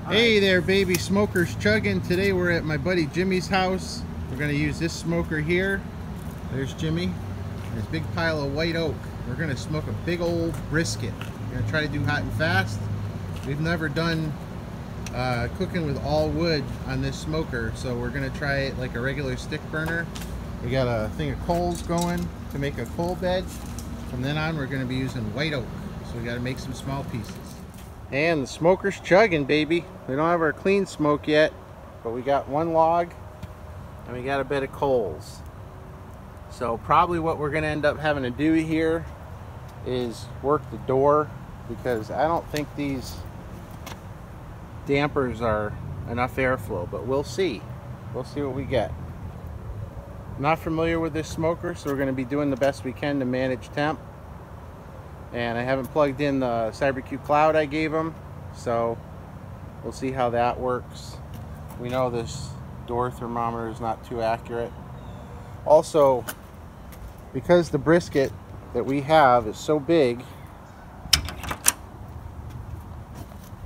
Hey there, baby smokers chugging. Today we're at my buddy Jimmy's house. We're going to use this smoker here. There's Jimmy. There's a big pile of white oak. We're going to smoke a big old brisket. We're going to try to do hot and fast. We've never done cooking with all wood on this smoker, so we're going to try it like a regular stick burner. We got a thing of coals going to make a coal bed. From then on we're going to be using white oak, so we got to make some small pieces. And the smoker's chugging, baby. We don't have our clean smoke yet, but we got one log and we got a bed of coals. So probably what we're gonna end up having to do here is work the door, because I don't think these dampers are enough airflow, but we'll see. We'll see what we get. I'm not familiar with this smoker, so we're gonna be doing the best we can to manage temp. And I haven't plugged in the CyberQ Cloud I gave him, so we'll see how that works. We know this door thermometer is not too accurate. Also, because the brisket that we have is so big,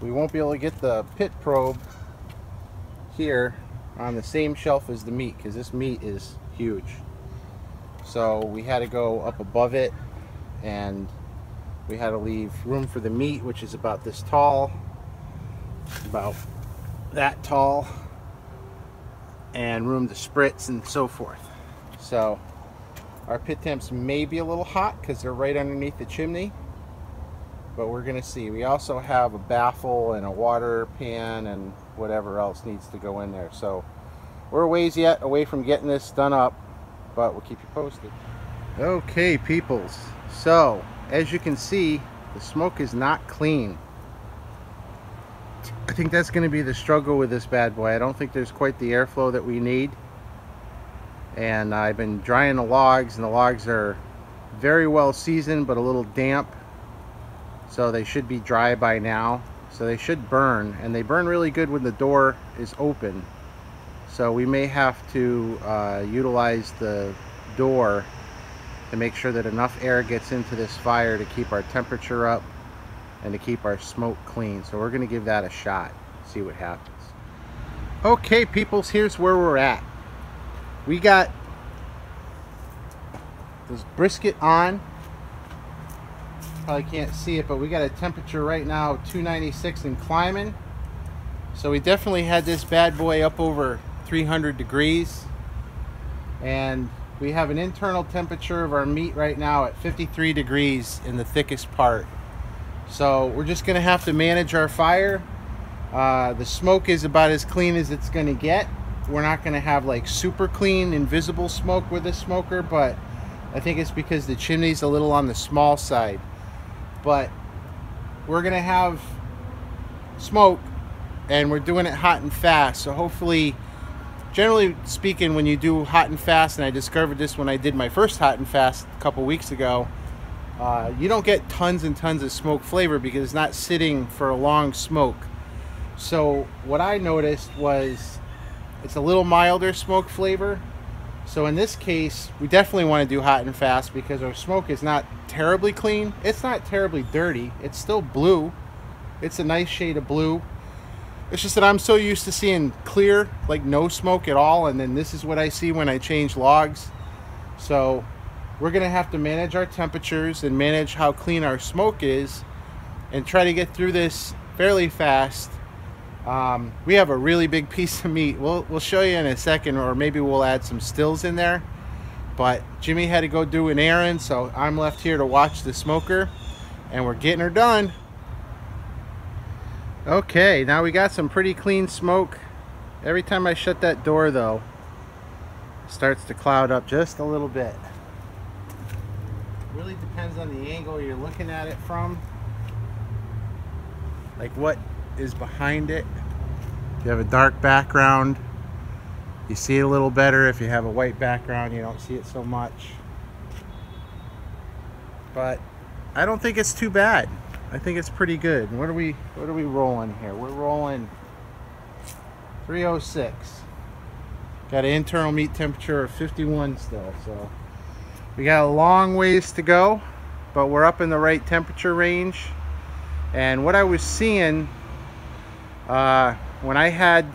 we won't be able to get the pit probe here on the same shelf as the meat, because this meat is huge. So we had to go up above it, and we had to leave room for the meat, which is about this tall, about that tall, and room to spritz and so forth. So our pit temps may be a little hot because they're right underneath the chimney, but we're gonna see. We also have a baffle and a water pan and whatever else needs to go in there. So we're a ways yet away from getting this done up, but we'll keep you posted. Okay, peoples. So as you can see, the smoke is not clean. I think that's going to be the struggle with this bad boy. I don't think there's quite the airflow that we need. And I've been drying the logs, and the logs are very well seasoned but a little damp. So they should be dry by now. So they should burn, and they burn really good when the door is open. So we may have to utilize the door to make sure that enough air gets into this fire to keep our temperature up and to keep our smoke clean. So we're gonna give that a shot, see what happens. Okay, peoples, here's where we're at. We got this brisket on. Probably can't see it, but we got a temperature right now 296 and climbing. So we definitely had this bad boy up over 300 degrees. And we have an internal temperature of our meat right now at 53 degrees in the thickest part. So we're just gonna have to manage our fire. The smoke is about as clean as it's gonna get. We're not gonna have like super clean, invisible smoke with this smoker, but I think it's because the chimney's a little on the small side. But we're gonna have smoke, and we're doing it hot and fast. So hopefully, generally speaking, when you do hot and fast, and I discovered this when I did my first hot and fast a couple weeks ago, you don't get tons and tons of smoke flavor because it's not sitting for a long smoke. So what I noticed was it's a little milder smoke flavor. So in this case, we definitely want to do hot and fast because our smoke is not terribly clean. It's not terribly dirty. It's still blue. It's a nice shade of blue. It's just that I'm so used to seeing clear, like no smoke at all, and then this is what I see when I change logs. So we're gonna have to manage our temperatures and manage how clean our smoke is and try to get through this fairly fast. We have a really big piece of meat. We'll show you in a second, or maybe we'll add some stills in there. But Jimmy had to go do an errand, so I'm left here to watch the smoker, and we're getting her done. Okay, now we got some pretty clean smoke. Every time I shut that door though, it starts to cloud up just a little bit. Really depends on the angle you're looking at it from. Like what is behind it. If you have a dark background, you see it a little better. If you have a white background, you don't see it so much. But I don't think it's too bad. I think it's pretty good. What are we rolling here? We're rolling 306. Got an internal meat temperature of 51 still, so we got a long ways to go, but we're up in the right temperature range. And what I was seeing When I had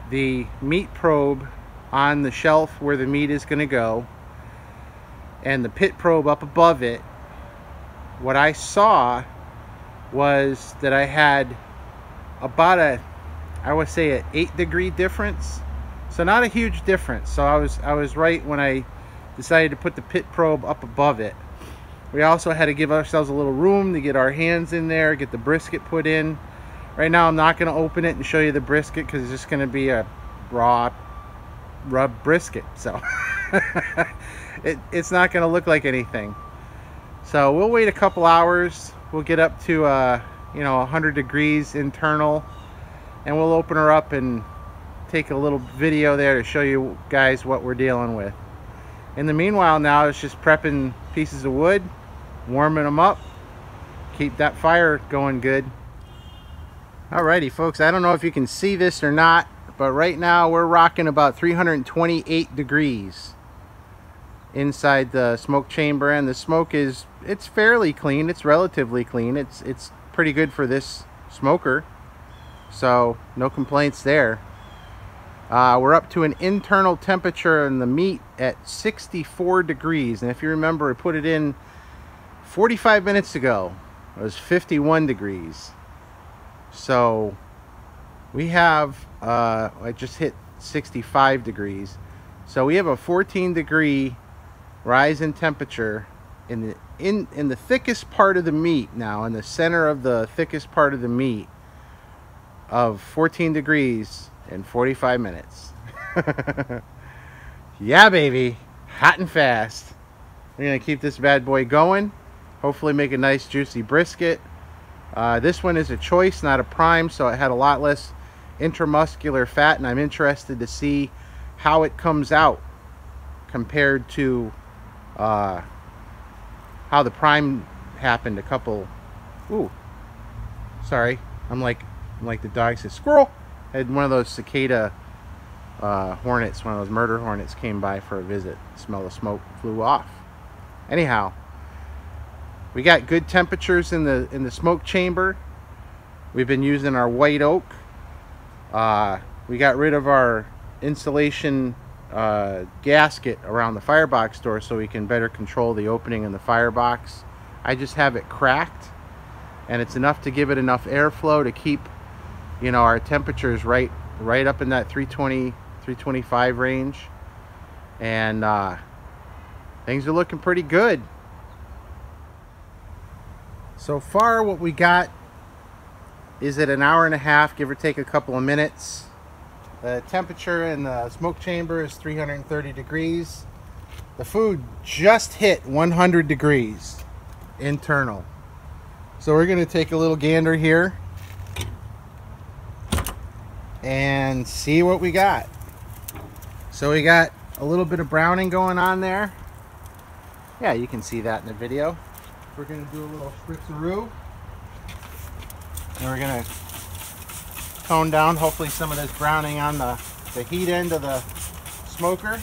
the meat probe on the shelf where the meat is going to go and the pit probe up above it, what I saw was that I had about I would say an 8-degree difference. So not a huge difference. So I was right when I decided to put the pit probe up above it. We also had to give ourselves a little room to get our hands in there, get the brisket put in. Right now I'm not going to open it and show you the brisket because it's just going to be a raw rub brisket. So it's not going to look like anything. So we'll wait a couple hours. We'll get up to 100 degrees internal, and we'll open her up and take a little video there to show you guys what we're dealing with. In the meanwhile, now it's just prepping pieces of wood, warming them up, keep that fire going good. Alrighty folks, I don't know if you can see this or not, but right now we're rocking about 328 degrees inside the smoke chamber, and the smoke it's fairly clean. It's relatively clean. It's pretty good for this smoker, so no complaints there. We're up to an internal temperature in the meat at 64 degrees, and if you remember, I put it in 45 minutes ago. It was 51 degrees. So we have I just hit 65 degrees, so we have a 14-degree rise in temperature in the thickest part of the meat. Now in the center of the thickest part of the meat, of 14 degrees in 45 minutes. Yeah baby, hot and fast. We're gonna keep this bad boy going, hopefully make a nice juicy brisket. This one is a choice, not a prime, so it had a lot less intramuscular fat, and I'm interested to see how it comes out compared to how the prime happened a couple. Ooh, sorry, I'm like the dog says squirrel. I had one of those cicada hornets, one of those murder hornets came by for a visit. Smell the smoke, flew off. Anyhow, we got good temperatures in the smoke chamber. We've been using our white oak. We got rid of our insulation gasket around the firebox door so we can better control the opening in the firebox. I just have it cracked, and it's enough to give it enough airflow to keep, our temperatures right up in that 320, 325 range, and things are looking pretty good. So far what we got is at an hour and a half, give or take a couple of minutes. The temperature in the smoke chamber is 330 degrees. The food just hit 100 degrees internal. So we're going to take a little gander here and see what we got. So we got a little bit of browning going on there. Yeah, you can see that in the video. We're going to do a little spritz-a-roo, and we're going to tone down hopefully some of this browning on the heat end of the smoker.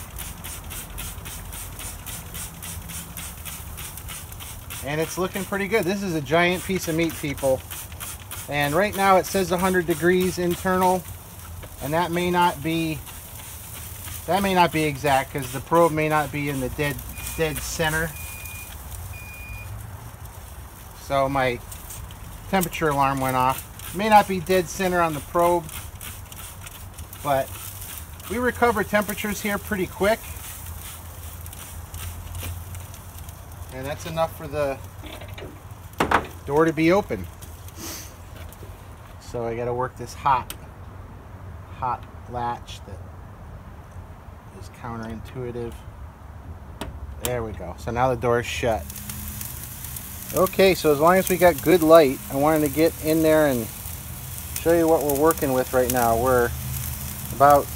And it's looking pretty good. This is a giant piece of meat, people, and right now it says 100 degrees internal, and that may not be exact because the probe may not be in the dead center. So my temperature alarm went off. It may not be dead center on the probe, but we recover temperatures here pretty quick, and that's enough for the door to be open. So I got to work this hot latch that is counterintuitive. There we go. So now the door is shut. Okay, so as long as we got good light, I wanted to get in there and show you what we're working with right now. We're about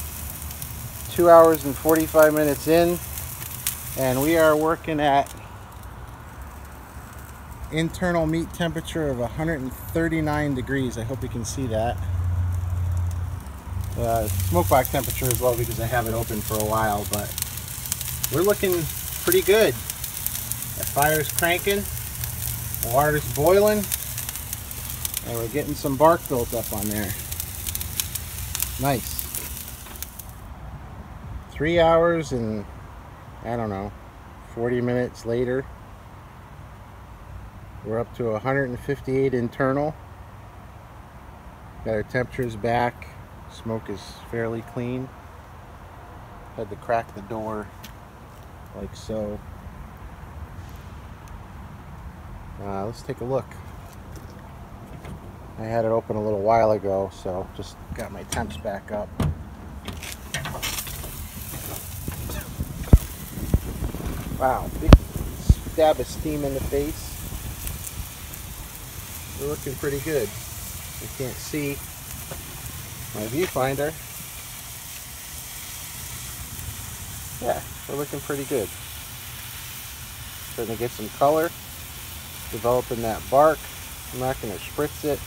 2 hours and 45 minutes in, and we are working at internal meat temperature of 139 degrees. I hope you can see that. Smoke box temperature as well because I have it open for a while, but we're looking pretty good. The fire's cranking. The water's boiling, and we're getting some bark built up on there. Nice. 3 hours and, I don't know, 40 minutes later, we're up to 158 internal. Got our temperatures back. Smoke is fairly clean. Had to crack the door like so. Let's take a look. I had it open a little while ago, so just got my temps back up. Wow, big stab of steam in the face. We're looking pretty good. You can't see my viewfinder. Yeah, we're looking pretty good. Starting to get some color, developing that bark. I'm not going to spritz it.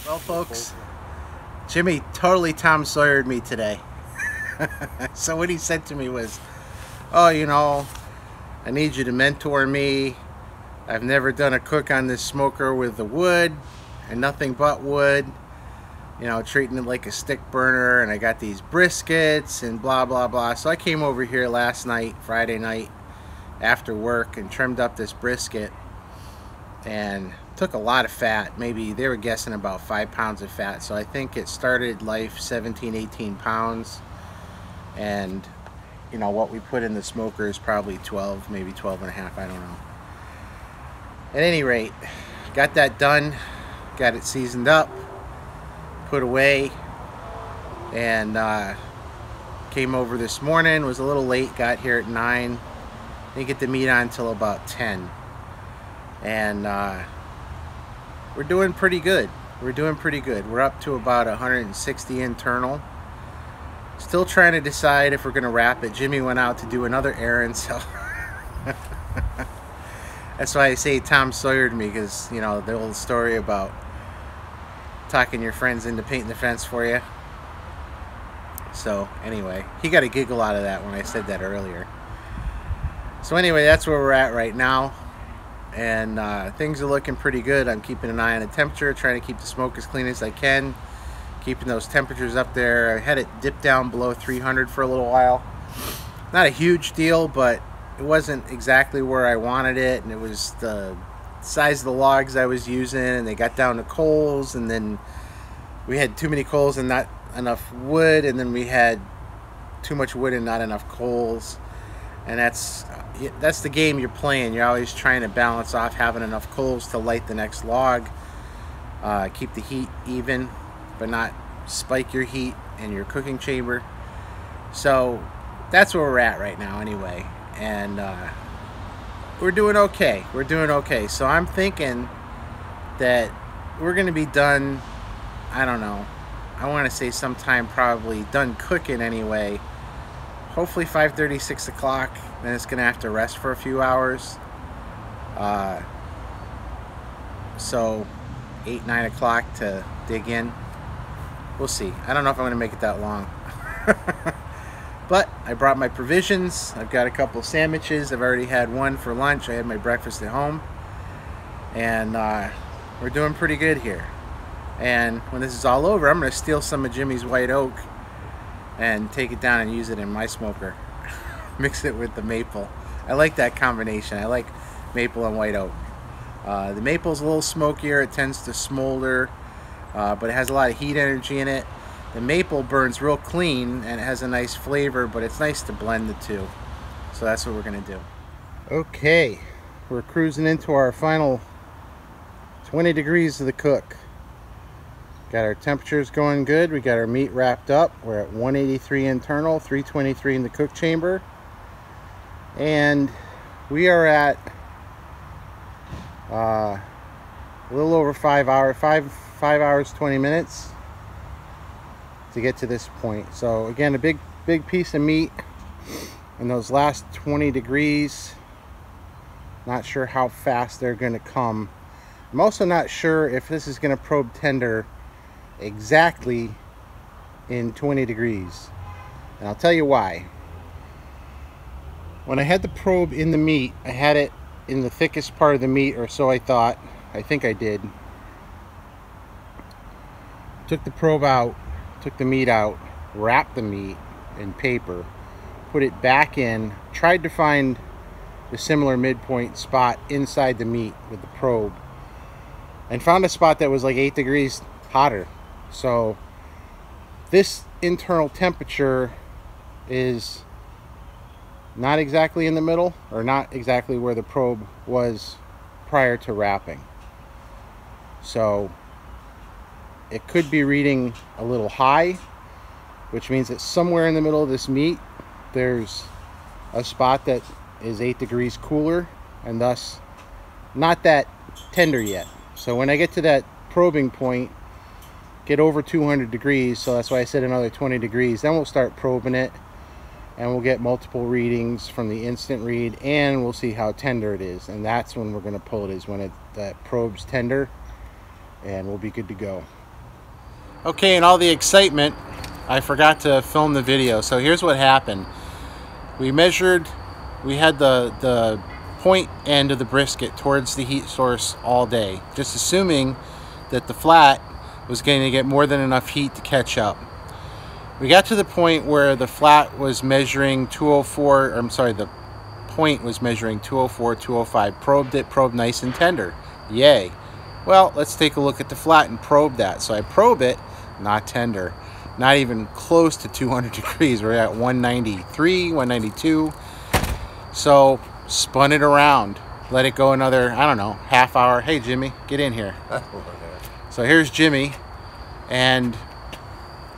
Well, folks, Jimmy totally Tom Sawyered me today. So what he said to me was, oh, you know, I need you to mentor me. I've never done a cook on this smoker with the wood and nothing but wood. You know, treating it like a stick burner, and I got these briskets and blah, blah, blah. So I came over here last night, Friday night, after work and trimmed up this brisket and took a lot of fat. Maybe they were guessing about 5 pounds of fat. So I think it started life 17, 18 pounds. And, you know, what we put in the smoker is probably 12, maybe 12 and a half, I don't know. At any rate, got that done, got it seasoned up, put away, and came over this morning. Was a little late, got here at 9. Didn't get the meat on until about 10. And we're doing pretty good. We're doing pretty good. We're up to about 160 internal. Still trying to decide if we're going to wrap it. Jimmy went out to do another errand, so that's why I say Tom Sawyered me, because, you know, the old story about talking your friends into painting the fence for you. So anyway, he got a giggle out of that when I said that earlier. So anyway, that's where we're at right now, and things are looking pretty good. I'm keeping an eye on the temperature, trying to keep the smoke as clean as I can, keeping those temperatures up there. I had it dip down below 300 for a little while. Not a huge deal, but it wasn't exactly where I wanted it, and it was the size of the logs I was using, and they got down to coals, and then we had too many coals and not enough wood, and then we had too much wood and not enough coals. And that's the game you're playing. You're always trying to balance off having enough coals to light the next log, keep the heat even, but not spike your heat in your cooking chamber. So that's where we're at right now anyway, and we're doing okay. We're doing okay. So I'm thinking that we're going to be done, I don't know, I want to say sometime probably done cooking anyway. Hopefully 5:30, 6 o'clock. Then it's going to have to rest for a few hours. So 8, 9 o'clock to dig in. We'll see. I don't know if I'm going to make it that long. But I brought my provisions. I've got a couple sandwiches. I've already had one for lunch. I had my breakfast at home. And we're doing pretty good here. And when this is all over, I'm going to steal some of Jimmy's white oak and take it down and use it in my smoker. Mix it with the maple. I like that combination. I like maple and white oak. The maple's a little smokier. It tends to smolder, but it has a lot of heat energy in it. The maple burns real clean and it has a nice flavor, but it's nice to blend the two. So that's what we're going to do. Okay, we're cruising into our final 20 degrees of the cook. Got our temperatures going good. We got our meat wrapped up. We're at 183 internal, 323 in the cook chamber. And we are at a little over 5 hours, 5 hours 20 minutes to get to this point. So again, a big piece of meat in those last 20 degrees. Not sure how fast they're going to come. I'm also not sure if this is going to probe tender exactly in 20 degrees. And I'll tell you why. When I had the probe in the meat, I had it in the thickest part of the meat, or so I thought. I think I did. Took the probe out, took the meat out, wrapped the meat in paper, put it back in, tried to find the similar midpoint spot inside the meat with the probe, and found a spot that was like 8 degrees hotter. So this internal temperature is not exactly in the middle, or not exactly where the probe was prior to wrapping. So it could be reading a little high, which means that somewhere in the middle of this meat there's a spot that is 8 degrees cooler and thus not that tender yet. So when I get to that probing point, get over 200 degrees, so that's why I said another 20 degrees, then we'll start probing it and we'll get multiple readings from the instant read, and we'll see how tender it is, and that's when we're going to pull it, is when that probe's tender, and we'll be good to go. Okay, and all the excitement, I forgot to film the video. So here's what happened. We measured, we had the point end of the brisket towards the heat source all day, just assuming that the flat was going to get more than enough heat to catch up. We got to the point where the flat was measuring 204, or I'm sorry, the point was measuring 204, 205. Probed it, probed nice and tender. Yay. Well, let's take a look at the flat and probe that. So I probe it, not tender. Not even close to 200 degrees. We're at 193, 192. So spun it around. Let it go another, I don't know, half hour. Hey, Jimmy, get in here. So here's Jimmy. And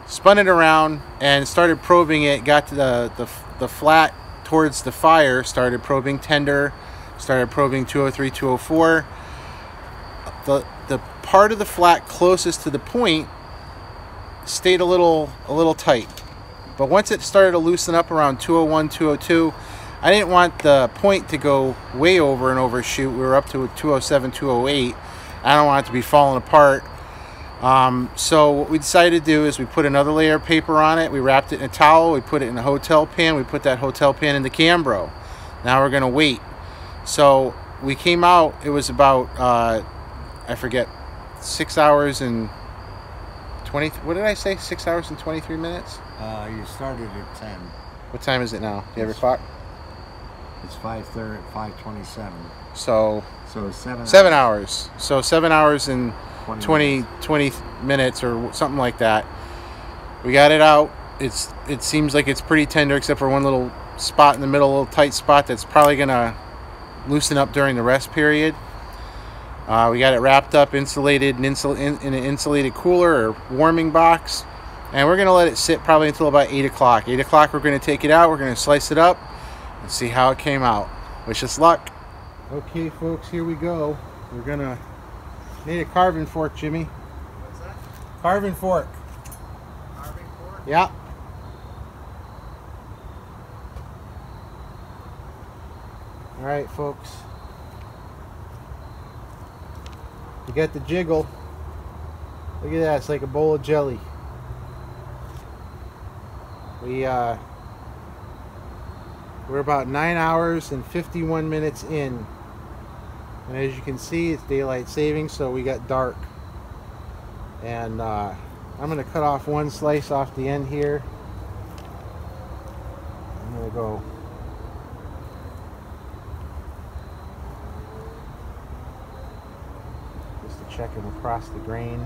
spun it around and started probing it. Got to the flat towards the fire. Started probing tender. Started probing 203, 204. The part of the flat closest to the point stayed a little tight, but once it started to loosen up around 201, 202, I didn't want the point to go way over and overshoot. We were up to 207, 208. I don't want it to be falling apart. So what we decided to do is we put another layer of paper on it. We wrapped it in a towel. We put it in a hotel pan. We put that hotel pan in the Cambro. Now we're going to wait. So we came out, it was about I forget, 6 hours and 20, what did I say? 6 hours and 23 minutes? You started at 10. What time is it now? Do you have your clock? It's 5:30, 5:27. So 7 hours. So 7 hours and 20 minutes or something like that. We got it out. It seems like it's pretty tender, except for one little spot in the middle, a little tight spot that's probably gonna loosen up during the rest period. We got it wrapped up, insulated, in an insulated cooler or warming box, and we're gonna let it sit probably until about 8 o'clock. 8 o'clock, we're gonna take it out. We're gonna slice it up and see how it came out. Wish us luck. Okay, folks, here we go. We're gonna need a carving fork, Jimmy. What's that? Carving fork. Carving fork? Yeah. All right, folks. You got the jiggle. Look at that, it's like a bowl of jelly. We're about 9 hours and 51 minutes in. And as you can see, it's daylight savings, so we got dark. And I'm gonna cut off one slice off the end here. I'm gonna go checking across the grain.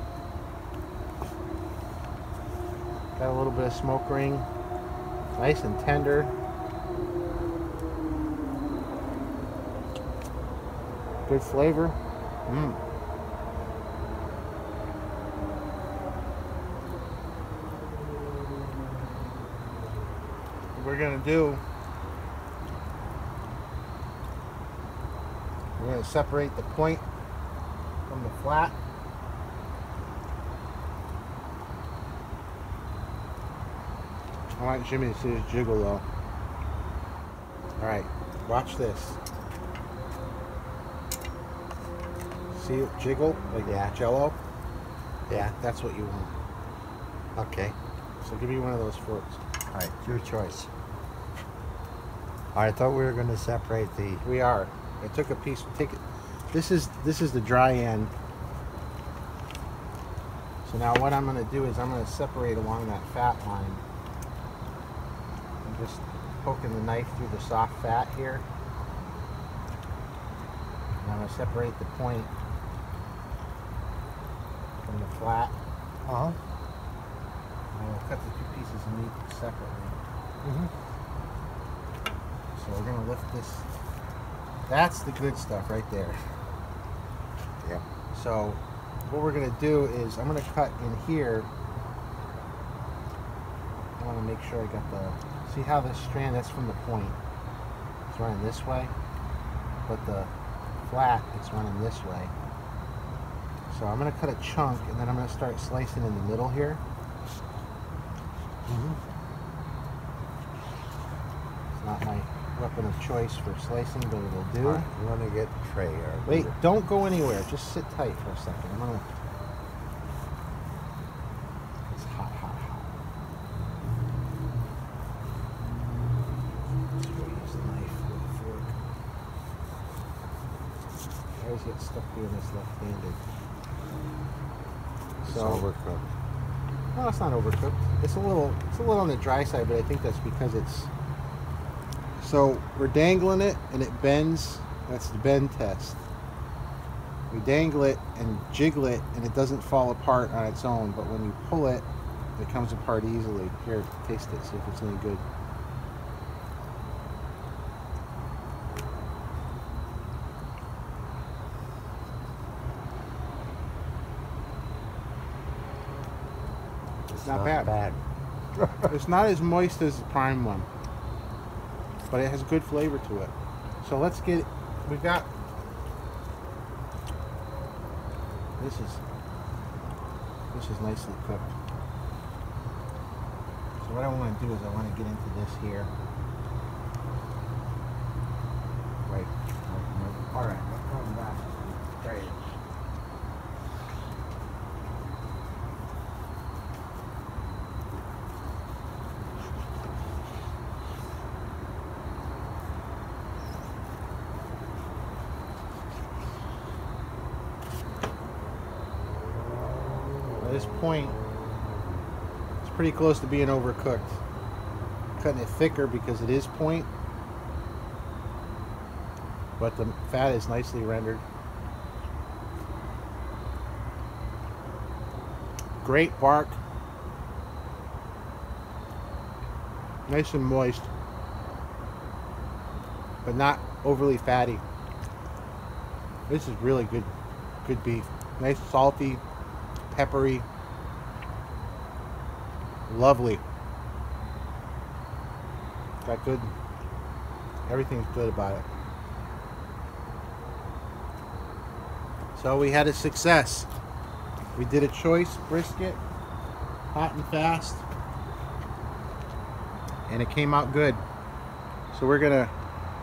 Got a little bit of smoke ring. Nice and tender. Good flavor. What we're gonna do, we're gonna separate the point from the flat. I want Jimmy to see his jiggle though. Alright, watch this. See it jiggle like jello? Yeah, that's what you want. Okay. So give me one of those forks. Alright, your choice. I thought we were going to separate the... We are. I took a piece, take it. This is the dry end. So now what I'm going to do is I'm going to separate along that fat line. I'm just poking the knife through the soft fat here. And I'm going to separate the point from the flat. Uh-huh. And we'll cut the two pieces of meat separately. Mm-hmm. So we're going to lift this. That's the good stuff right there. Yeah. So what we're going to do is I'm going to cut in here. I want to make sure I got the... See how this strand, that's from the point. It's running this way. But the flat, it's running this way. So I'm going to cut a chunk and then I'm going to start slicing in the middle here. Mm-hmm. It's not my weapon of choice for slicing, but it'll do. All right, you want to get tray or Wait, don't go anywhere. Just sit tight for a second. I'm gonna. It's hot, hot, hot. Let's go use the knife with a fork. I always get stuck doing this left-handed. it's So overcooked. no, it's not overcooked. It's a little on the dry side, but I think that's because it's. So we're dangling it and it bends. That's the bend test. We dangle it and jiggle it and it doesn't fall apart on its own, but when you pull it, it comes apart easily. Here, taste it, see if it's any good. It's not bad. It's not as moist as the prime one, but it has good flavor to it. So let's get it. We got this is nicely cooked. So what I want to do is I want to get into this here. Right. All right. I'm coming back. Right. This point, it's pretty close to being overcooked. Cutting it thicker because it is point, but the fat is nicely rendered. Great bark, nice and moist, but not overly fatty. This is really good beef. Nice, salty, peppery, lovely. Got good, everything's good about it. So we had a success. We did a choice brisket, hot and fast, and it came out good. So we're gonna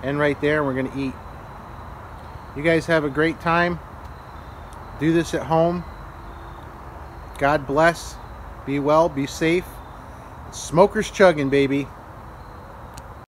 end right there and we're gonna eat. You guys have a great time. Do this at home. God bless. Be well, be safe. Smokers chugging, baby.